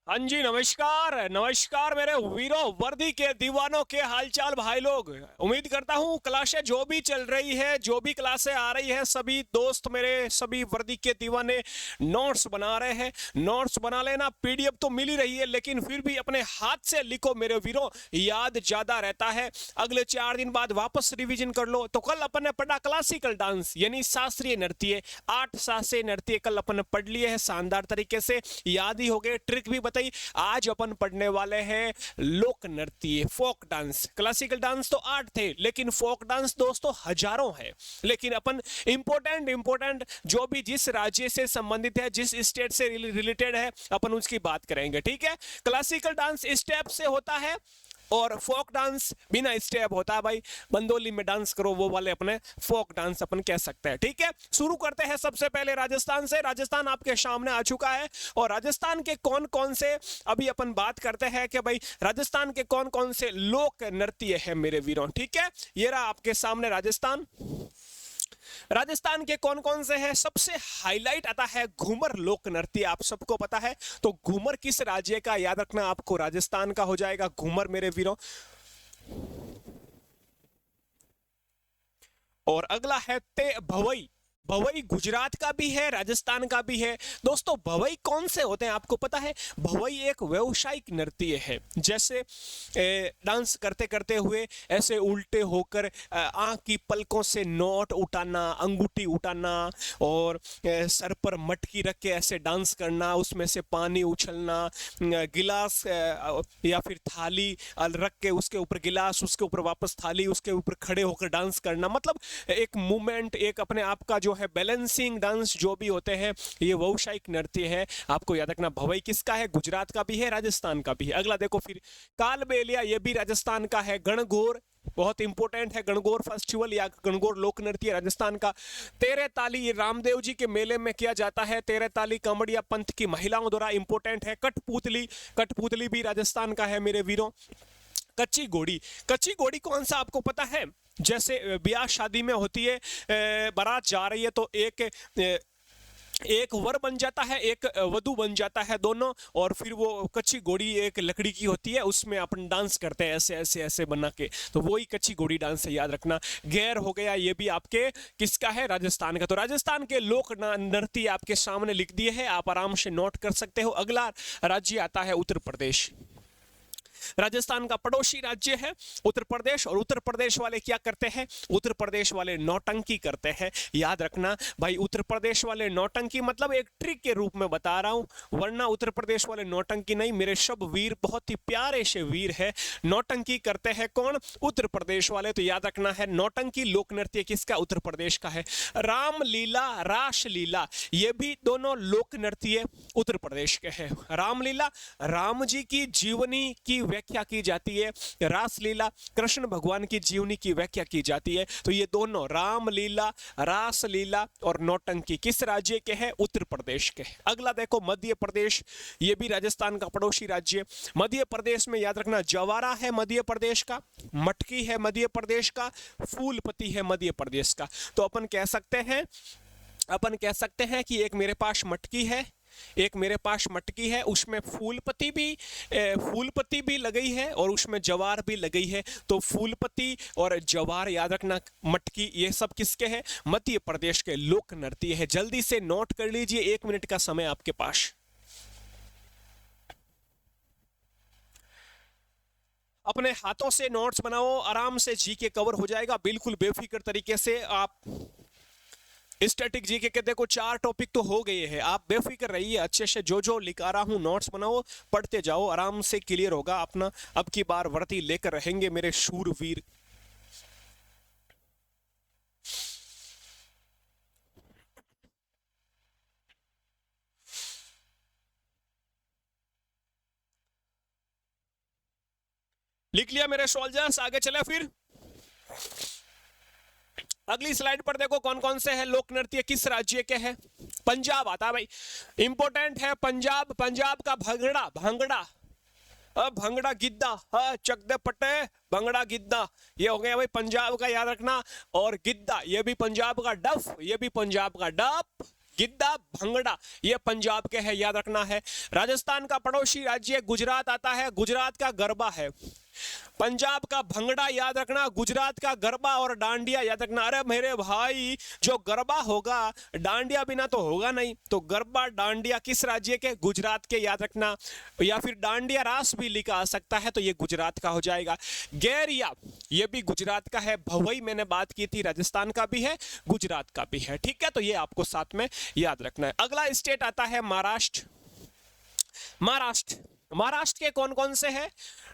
हाँ जी, नमस्कार नमस्कार मेरे वीरों, वर्दी के दीवानों के हालचाल भाई लोग। उम्मीद करता हूँ क्लासें जो भी चल रही है, जो भी क्लासें आ रही है, सभी दोस्त मेरे, सभी वर्दी के दीवाने नोट्स बना रहे हैं। नोट्स बना लेना, पीडीएफ तो मिल ही रही है, लेकिन फिर भी अपने हाथ से लिखो मेरे वीरों, याद ज्यादा रहता है। अगले 4 दिन बाद वापस रिवीजन कर लो। तो कल अपन ने पढ़ा क्लासिकल डांस यानी शास्त्रीय नृत्य, 8 शास्त्रीय नृत्य कल अपन ने पढ़ लिए हैं, शानदार तरीके से याद ही हो गए, ट्रिक भी बताई। आज अपन पढ़ने वाले हैं लोक नृत्य, फोक डांस। क्लासिकल डांस तो 8 थे, लेकिन फोक डांस दोस्तों हजारों है। लेकिन अपन इंपोर्टेंट इंपोर्टेंट जो भी जिस राज्य से संबंधित है, जिस स्टेट से रिलेटेड है, अपन उसकी बात करेंगे। ठीक है, क्लासिकल डांस स्टेप से होता है और फोक डांस बिना स्टेप होता है। भाई बंदोली में डांस करो वो वाले अपने फोक डांस अपन कह सकते हैं। ठीक है, शुरू करते हैं सबसे पहले राजस्थान से। राजस्थान आपके सामने आ चुका है और राजस्थान के कौन कौन से, अभी अपन बात करते हैं कि भाई राजस्थान के कौन कौन से लोक नृत्य है मेरे वीरों। ठीक है, ये रहा आपके सामने राजस्थान। राजस्थान के कौन कौन से हैं? सबसे हाईलाइट आता है घूमर लोक नृत्य, आप सबको पता है। तो घूमर किस राज्य का, याद रखना आपको, राजस्थान का हो जाएगा घूमर मेरे वीरों। और अगला है ते भवई। भवई गुजरात का भी है, राजस्थान का भी है। दोस्तों भवई कौन से होते हैं आपको पता है? भवई एक व्यावसायिक नृत्य है। जैसे डांस करते करते हुए ऐसे उल्टे होकर आंख की पलकों से नोट उठाना, अंगूठी उठाना और सर पर मटकी रख के ऐसे डांस करना, उसमें से पानी उछलना, गिलास या फिर थाली रख के उसके ऊपर गिलास, उसके ऊपर वापस थाली, उसके ऊपर खड़े होकर डांस करना। मतलब एक मूवमेंट, एक अपने आप का जो है बैलेंसिंग डांस जो भी होते हैं, ये व्यावसायिक नृत्य है। आपको याद रखना भवई किसका है? गुजरात का भी है, राजस्थान का भी है। अगला देखो फिर कालबेलिया, ये भी राजस्थान का है। गणगौर बहुत इंपॉर्टेंट है, गणगौर फेस्टिवल या गणगौर लोक नृत्य राजस्थान का। तेरे ताली, ये रामदेव जी के मेले में किया जाता है। तेरे ताली कामड़िया पंथ की महिलाओं द्वारा इंपॉर्टेंट है। कठपुतली, कठपुतली भी राजस्थान का है मेरे वीरों। कच्ची घोड़ी, कच्ची घोड़ी कौन सा आपको पता है? जैसे ब्याह शादी में होती है, बारात जा रही है तो एक वर बन जाता है, एक वधु बन जाता है, दोनों। और फिर वो कच्ची घोड़ी एक लकड़ी की होती है, उसमें अपन डांस करते हैं ऐसे ऐसे ऐसे बना के, तो वही कच्ची घोड़ी डांस है, याद रखना। गैर हो गया, ये भी आपके किसका है? राजस्थान का। तो राजस्थान के लोक नृत्य आपके सामने लिख दिए हैं, आप आराम से नोट कर सकते हो। अगला राज्य आता है उत्तर प्रदेश। राजस्थान का पड़ोसी राज्य है उत्तर प्रदेश। और उत्तर प्रदेश वाले क्या करते हैं? उत्तर प्रदेश वाले नौटंकी करते हैं, याद रखना भाई। उत्तर प्रदेश वाले नौटंकी मतलब एक ट्रिक के रूप में बता रहा हूं, वरना उत्तर प्रदेश वाले नौटंकी नहीं। मेरे सब वीर बहुत ही प्यारे से वीर है। नौटंकी करते हैं कौन? उत्तर प्रदेश वाले। तो याद रखना है नौटंकी लोक नृत्य किसका? उत्तर प्रदेश का है। रामलीला, रासलीला, ये भी दोनों लोक नृत्य उत्तर प्रदेश के हैं। रामलीला राम जी की जीवनी की व्याख्या की जाती है, रासलीला कृष्ण भगवान की जीवनी की व्याख्या की जाती है। तो ये दोनों रामलीला, रासलीला और नौटंकी किस राज्य के हैं? उत्तर प्रदेश के। अगला देखो मध्य प्रदेश, ये भी राजस्थान का पड़ोसी राज्य। मध्य प्रदेश में याद रखना जवारा है मध्य प्रदेश का, मटकी है मध्य प्रदेश का, फूलपति है मध्य प्रदेश का। तो अपन कह सकते हैं कि एक मेरे पास मटकी है, एक मेरे पास मटकी है, उसमें फूलपत्ती भी लगी है और उसमें जवार भी लगी है। तो फूलपत्ती और जवार याद रखना, मटकी, ये सब किसके हैं? मध्य प्रदेश के लोक नृत्य है। जल्दी से नोट कर लीजिए, 1 मिनट का समय आपके पास। अपने हाथों से नोट्स बनाओ, आराम से जी के कवर हो जाएगा, बिल्कुल बेफिक्र तरीके से। आप स्टैटिक जीके के देखो 4 टॉपिक तो हो गए हैं, आप बेफिक्र रहिए, अच्छे से जो जो लिखा रहा हूं नोट्स बनाओ, पढ़ते जाओ, आराम से क्लियर होगा अपना। अब की बार वर्दी लेकर रहेंगे मेरे शूरवीर। लिख लिया मेरे सोल्जर्स? आगे चले फिर। अगली स्लाइड पर देखो कौन कौन से हैं लोक नृत्य, किस राज्य के हैं? पंजाब आता है भाई, इंपॉर्टेंट है पंजाब। पंजाब का भंगड़ा, भांगड़ा, भंगड़ा गिद्दा, चक दे पट्टे, भंगड़ा गिद्दा, ये हो गया भाई पंजाब का, याद रखना। और गिद्दा, ये भी पंजाब का। डफ, ये भी पंजाब का। डफ, गिद्दा, भंगड़ा, ये पंजाब के है, याद रखना है। राजस्थान का पड़ोसी राज्य गुजरात आता है, गुजरात का गरबा है। पंजाब का भंगड़ा याद रखना, गुजरात का गरबा और डांडिया याद रखना। अरे मेरे भाई, जो गरबा होगा डांडिया बिना तो होगा नहीं, तो गरबा डांडिया किस राज्य के? गुजरात के, याद रखना। या फिर डांडिया रास भी लिखा आ सकता है, तो ये गुजरात का हो जाएगा। गैरिया, ये भी गुजरात का है। भवई मैंने बात की थी, राजस्थान का भी है, गुजरात का भी है, ठीक है। तो ये आपको साथ में याद रखना है। अगला स्टेट आता है महाराष्ट्र। महाराष्ट्र के कौन कौन से हैं?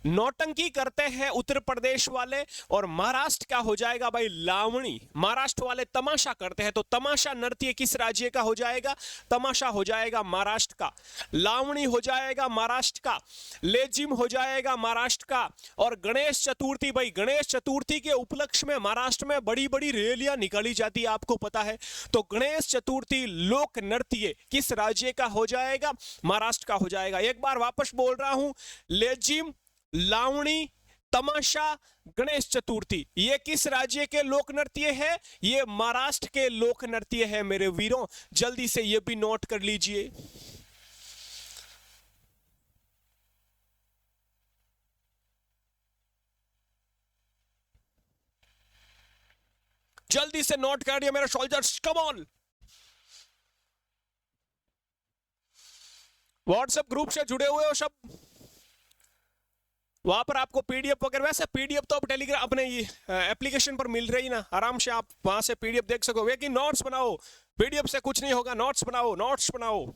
नौटंकी करते हैं उत्तर प्रदेश वाले, और महाराष्ट्र का हो जाएगा भाई लावणी। महाराष्ट्र वाले तमाशा करते हैं, तो तमाशा नृत्य किस राज्य का हो जाएगा? तमाशा हो जाएगा महाराष्ट्र का। लावणी हो जाएगा महाराष्ट्र का। लेजिम हो जाएगा महाराष्ट्र का। और गणेश चतुर्थी, भाई गणेश चतुर्थी के उपलक्ष्य में महाराष्ट्र में बड़ी बड़ी रैलियां निकाली जाती है, आपको पता है। तो गणेश चतुर्थी लोक नृत्य किस राज्य का हो जाएगा? महाराष्ट्र का हो जाएगा। एक बार वापस बोल रहा हूं, लेजिम, लावणी, तमाशा, गणेश चतुर्थी, ये किस राज्य के लोक नृत्य है? ये महाराष्ट्र के लोक नृत्य है मेरे वीरों। जल्दी से ये भी नोट कर लीजिए। जल्दी से नोट कर दिया मेरे soldiers, come on. WhatsApp group से जुड़े हुए हो सब, वहां पर आपको पीडीएफ वगैरह, वैसे पीडीएफ तो अब टेलीग्राम अपने एप्लीकेशन पर मिल रही ना, आराम से आप वहां से पीडीएफ देख सकोगे। लेकिन नोट्स बनाओ, पीडीएफ से कुछ नहीं होगा, नोट्स बनाओ, नोट्स बनाओ।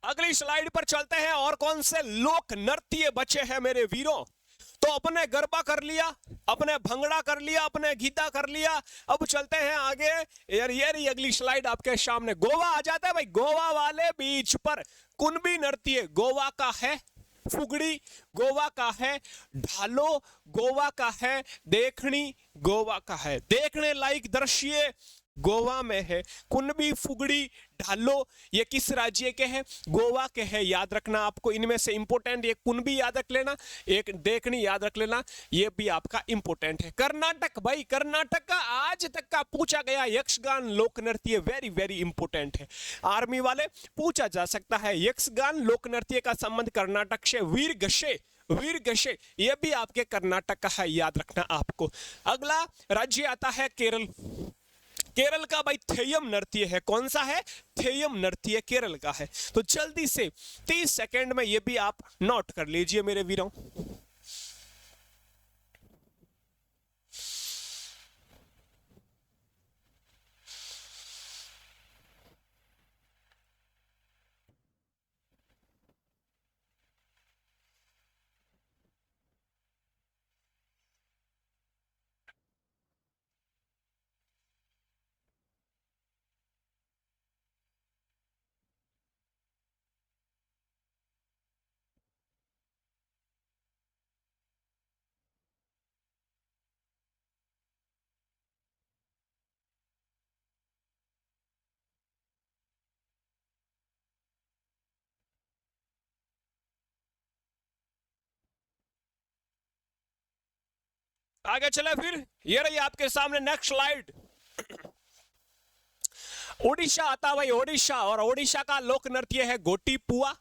अगली स्लाइड पर चलते हैं, और कौन से लोक नृत्य बचे हैं मेरे वीरों। तो अपने गरबा कर लिया, अपने भंगड़ा कर लिया, अपने गीता कर लिया। अब चलते हैं आगे। यार ये रही अगली स्लाइड आपके सामने। गोवा आ जाता है भाई। गोवा वाले बीच पर कुणबी नृत्य गोवा का है। फुगड़ी गोवा का है। ढालो गोवा का है। देखनी गोवा का है। देखने लायक दृश्य गोवा में है। कुणबी, फुगड़ी, ढालो ये किस राज्य के हैं? गोवा के हैं, याद रखना आपको। इनमें से इंपोर्टेंट, एक कुणबी याद रख लेना, एक देखनी याद रख लेना, ये भी आपका इंपोर्टेंट है। कर्नाटक, भाई कर्नाटक का आज तक का पूछा गया यक्षगान लोक नृत्य वेरी वेरी इंपोर्टेंट है। आर्मी वाले पूछा जा सकता है, यक्षगान लोक नृत्य का संबंध कर्नाटक से। वीरगशे ये भी आपके कर्नाटक का है, याद रखना आपको। अगला राज्य आता है केरल। केरल का भाई थेयम नृत्य है। कौन सा है? थेयम नृत्य केरल का है। तो जल्दी से 30 सेकंड में ये भी आप नोट कर लीजिए मेरे वीरों। आगे चले फिर। ये रही आपके सामने नेक्स्ट स्लाइड। ओडिशा आता भाई, ओडिशा। और ओडिशा का लोक नृत्य है गोटी पुआ।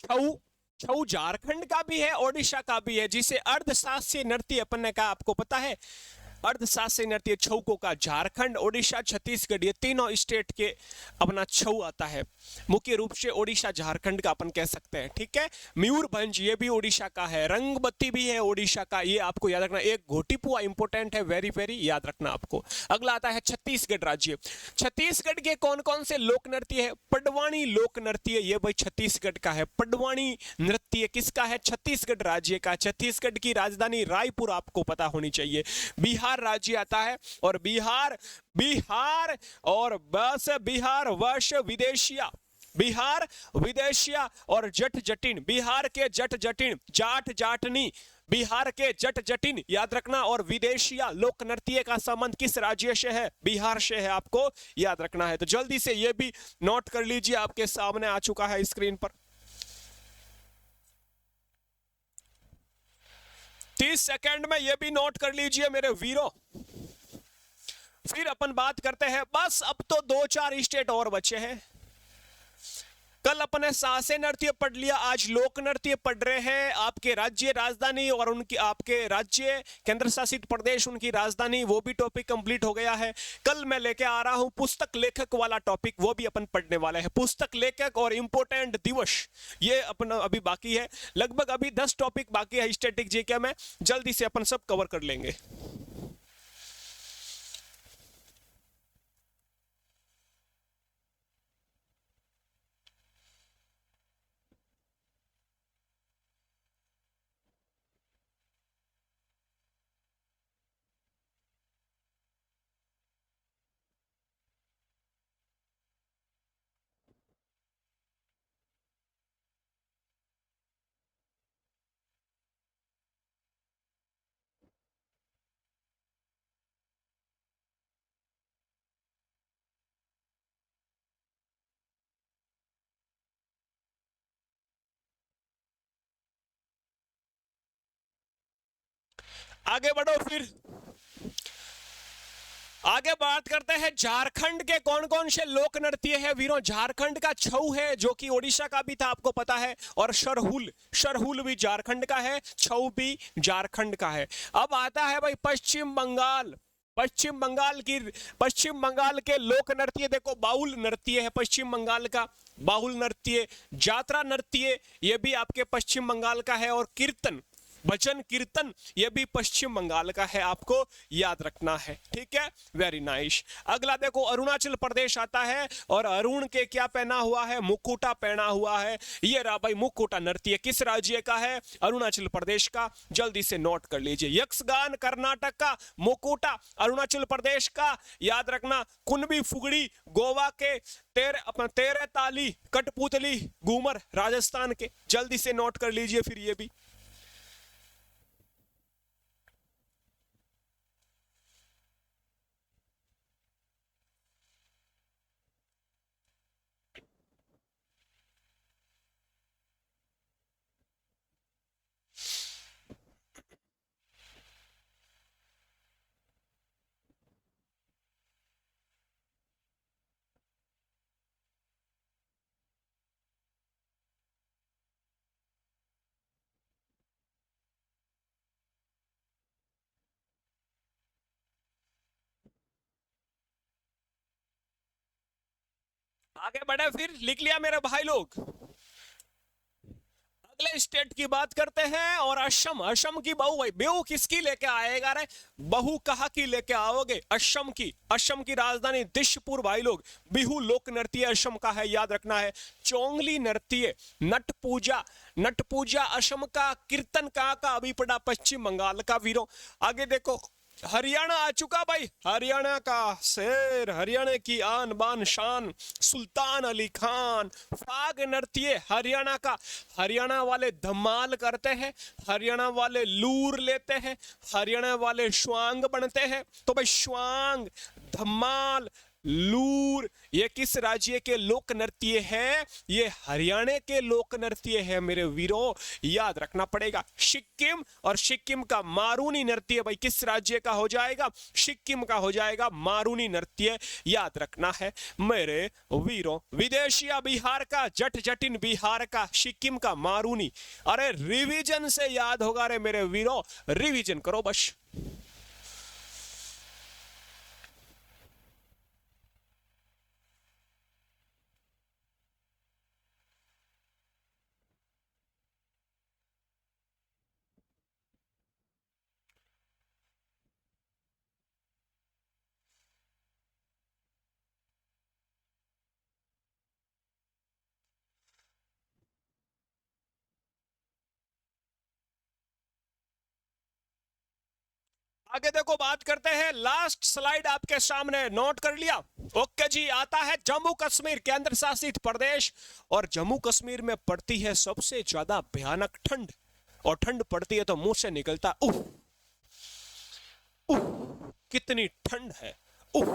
छऊ, छऊ झारखंड का भी है, ओडिशा का भी है, जिसे अर्धशास्त्रीय नृत्य अपन ने कहा, आपको पता है। अर्धशास्त्रीय नृत्य छऊ का झारखंड, ओडिशा, छत्तीसगढ़, ये तीनों स्टेट के अपना छऊ आता है। मुख्य रूप से ओडिशा झारखंड का अपन कह सकते हैं, ठीक है। मयूरभंज ये भी ओडिशा का है। रंगबत्ती भी है ओडिशा का, ये आपको याद रखना। एक घोटीपुआ इंपोर्टेंट है, वेरी वेरी याद रखना आपको। अगला आता है छत्तीसगढ़ राज्य। छत्तीसगढ़ के कौन कौन से लोक नृत्य है? पडवाणी लोक नृत्य, ये भाई छत्तीसगढ़ का है। पडवाणी नृत्य किसका है? छत्तीसगढ़ राज्य का। छत्तीसगढ़ की राजधानी रायपुर आपको पता होनी चाहिए। बिहार राज्य आता है, और बिहार और बस बिहार वर्ष विदेशिया, बिहार विदेशिया और जट जटिन, बिहार के जट जटिन, जाट जाटनी, बिहार के जट जटिन याद रखना। और विदेशिया लोक नृत्य का संबंध किस राज्य से है? बिहार से है, आपको याद रखना है। तो जल्दी से ये भी नोट कर लीजिए, आपके सामने आ चुका है स्क्रीन पर। 30 सेकंड में ये भी नोट कर लीजिए मेरे वीरों। फिर अपन बात करते हैं, बस अब तो 2-4 स्टेट और बचे हैं। कल अपने शास्त्रीय नृत्य पढ़ लिया, आज लोक नृत्य पढ़ रहे हैं। आपके राज्य राजधानी और उनकी आपके राज्य केंद्र शासित प्रदेश उनकी राजधानी, वो भी टॉपिक कंप्लीट हो गया है। कल मैं लेके आ रहा हूं पुस्तक लेखक वाला टॉपिक, वो भी अपन पढ़ने वाले हैं। पुस्तक लेखक और इंपोर्टेंट दिवस ये अपना अभी बाकी है। लगभग अभी 10 टॉपिक बाकी है स्टैटिक जीके में, जल्दी से अपन सब कवर कर लेंगे। आगे बढ़ो, फिर आगे बात करते हैं झारखंड के कौन कौन से लोक नृत्य है वीरों। झारखंड का छऊ है जो कि ओडिशा का भी था, आपको पता है। और सरहुल, सरहुल भी झारखंड का है, छऊ भी झारखंड का है। अब आता है भाई पश्चिम बंगाल। पश्चिम बंगाल के लोक नृत्य देखो, बाउल नृत्य है पश्चिम बंगाल का, बाउल नृत्य। जात्रा नृत्य ये भी आपके पश्चिम बंगाल का है। और कीर्तन, भजन कीर्तन ये भी पश्चिम बंगाल का है, आपको याद रखना है, ठीक है। Very nice. अगला देखो अरुणाचल प्रदेश आता है, और अरुण के क्या पहना हुआ है, मुकुटा पहना हुआ है। ये रहा भाई मुकुटा नृत्य, किस राज्य का है, अरुणाचल प्रदेश का। जल्दी से नोट कर लीजिए। यक्षगान कर्नाटक का, मुकुटा अरुणाचल प्रदेश का, याद रखना। कुनबी फुगड़ी गोवा के, तेरे ताली कठपुतली घूमर राजस्थान के। जल्दी से नोट कर लीजिए फिर ये भी। आगे बढ़े, फिर लिख लिया मेरे भाई लोग। अगले स्टेट की बात करते हैं, और असम। असम की बहू भाई, बहू किसकी लेके आएगा रे, बहू कहा की लेके आओगे, असम की। असम की राजधानी दिशपुर भाई लोग। बिहू लोक नृत्य असम का है, याद रखना है। चोंगली नृत्य, नट पूजा, नट पूजा असम का। कीर्तन कहाँ का, अभी पड़ा पश्चिम बंगाल का वीरों। आगे देखो हरियाणा आ चुका भाई, हरियाणा का शेर, हरियाणा की आन बान शान, सुल्तान अली खान। फाग नृत्य हरियाणा का। हरियाणा वाले धमाल करते हैं, हरियाणा वाले लूर लेते हैं, हरियाणा वाले श्वांग बनते हैं। तो भाई श्वांग, धमाल, लूर ये किस राज्य के लोक नृत्य है, ये हरियाणा के लोक नृत्य है मेरे वीरों, याद रखना पड़ेगा। सिक्किम, और सिक्किम का मारूनी नृत्य भाई किस राज्य का हो जाएगा, सिक्किम का हो जाएगा मारूनी नृत्य, याद रखना है मेरे वीरों। विदेशिया बिहार का, जट जटिन बिहार का, सिक्किम का मारूनी। अरे रिवीजन से याद होगा रे मेरे वीरों, रिवीजन करो बस। आगे देखो बात करते हैं, लास्ट स्लाइड आपके सामने, नोट कर लिया। ओके जी, आता है जम्मू कश्मीर केंद्र शासित प्रदेश, और जम्मू कश्मीर में पड़ती है सबसे ज्यादा भयानक ठंड, और ठंड पड़ती है तो मुंह से निकलता उफ, उफ, कितनी ठंड है, उफ,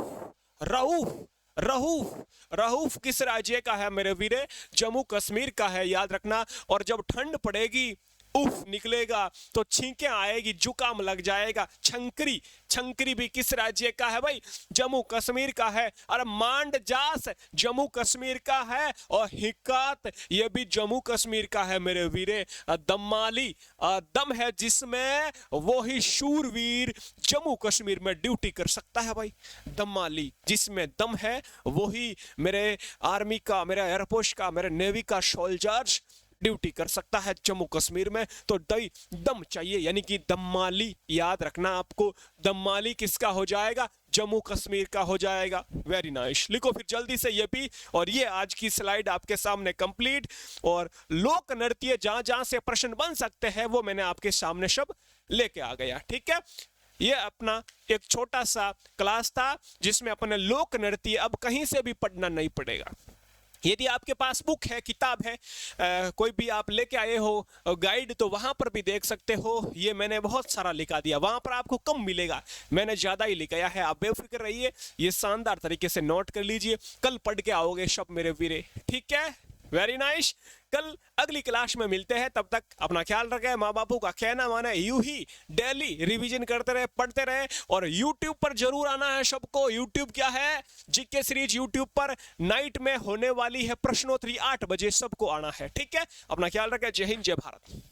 रऊफ, रहूफ। रहूफ किस राज्य का है मेरे वीरे, जम्मू कश्मीर का है, याद रखना। और जब ठंड पड़ेगी उफ निकलेगा तो छींकें आएगी, जुकाम लग जाएगा। छंकरी, छंकरी भी किस राज्य का है भाई? जम्मू कश्मीर का है। और मांड जास जम्मू कश्मीर का है, और हिक्कात ये भी जम्मू कश्मीर का है मेरे वीरे। दम्माली दम है जिसमें वो ही शूरवीर जम्मू कश्मीर में ड्यूटी कर सकता है भाई। दम्माली जिसमें दम है वो ही मेरे आर्मी का, मेरे एयरफोर्स का, मेरे नेवी का सोल्जर्स ड्यूटी कर सकता है जम्मू कश्मीर में। तो दम चाहिए, यानी कि दम्माली याद रखना आपको। दम्माली किसका हो जाएगा? जम्मू कश्मीर का हो जाएगा। वेरी नाइस, लिखो फिर जल्दी से ये भी। और ये आज की स्लाइड आपके सामने कंप्लीट। और लोक नृत्य जहां जहां से प्रश्न बन सकते हैं वो मैंने आपके सामने सब लेके आ गया। ठीक है, ये अपना एक छोटा सा क्लास था जिसमें अपने लोक नृत्य अब कहीं से भी पढ़ना नहीं पड़ेगा। यदि आपके पास बुक है, किताब है, कोई भी आप लेके आए हो गाइड, तो वहां पर भी देख सकते हो। ये मैंने बहुत सारा लिखा दिया, वहां पर आपको कम मिलेगा, मैंने ज्यादा ही लिखाया है। आप बेफिक्र रहिए, ये शानदार तरीके से नोट कर लीजिए, कल पढ़ के आओगे सब मेरे वीरे। ठीक है, वेरी नाइस। कल अगली क्लास में मिलते हैं, तब तक अपना ख्याल रखें। माँ बापू का कहना माने, यूं ही डेली रिवीजन करते रहे, पढ़ते रहे। और यूट्यूब पर जरूर आना है सबको। यूट्यूब क्या है? जीके सीरीज यूट्यूब पर नाइट में होने वाली है प्रश्नोत्तरी 8 बजे, सबको आना है। ठीक है, अपना ख्याल रखें। जय हिंद, जय भारत।